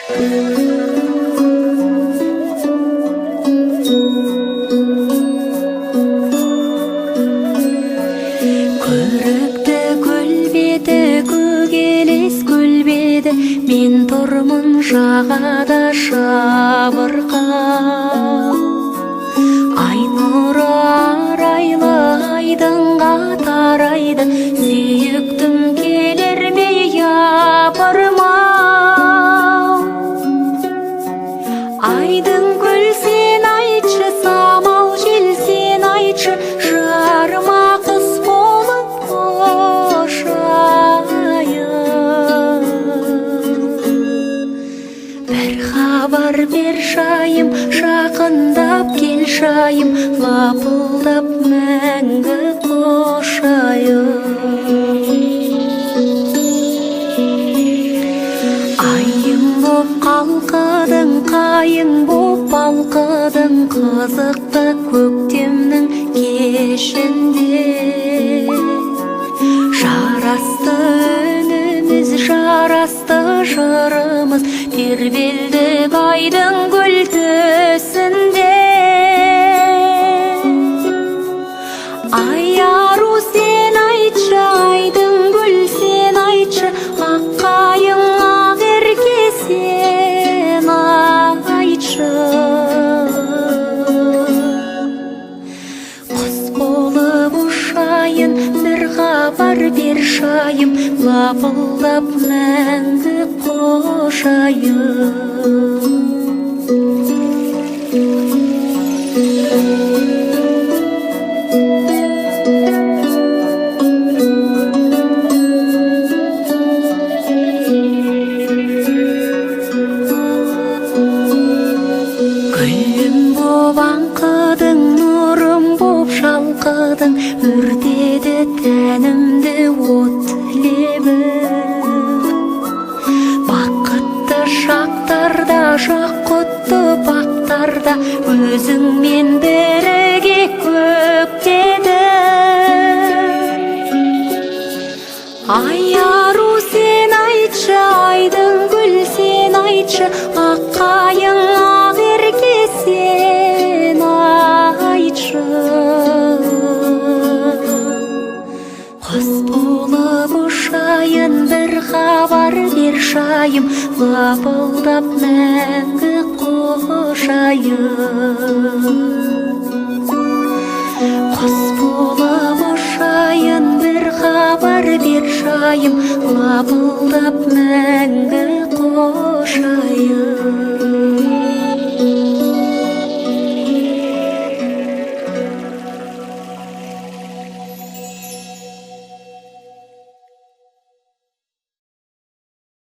Көрікті көлбеті, көгелес көлбеді, мен тұрмын жағада шабырқап. Ай нұры арайлы айдынға тарайды, сүйіктім келер ме япырмау. Айдын көл сен айтшы, самал жел сен айтшы, жарыма құс болып ұшайын. Бір хабар бер шайым, жақындап кел шайым, лапылдап мәңгі қошайын. Айым боп қалқыдың, қайың боп балқыдың, қызықты көктемнің кешінде. Жарасты үніміз, жарасты жырымыз, тербелдік айдың гүл төсінде. Ай ару сен айтшы, айдың гүл сен айтшы, ақ қайың ақ ерке сен айтшы. Құс болып ұшайын, бір хабар бер шайым, лапылдап мәңгі қошайын. Гүлім боп аңқыдың, нұрым боп шалқыдың, өртеді тәнімді от лебің. Бақытты шақтарда, жақұтты бақтарда, өзіңмен бірге көктедім. Ай ару сен айтшы, айдың гүл сен айтшы, ақ қайың ақ ерке сен айтшы. Құс болып ұшайын, бір хабар бер шайым, лапылдап мәңгі қошайын. Құс болып ұшайын, бір хабар бер шайым, лапылдап мәңгі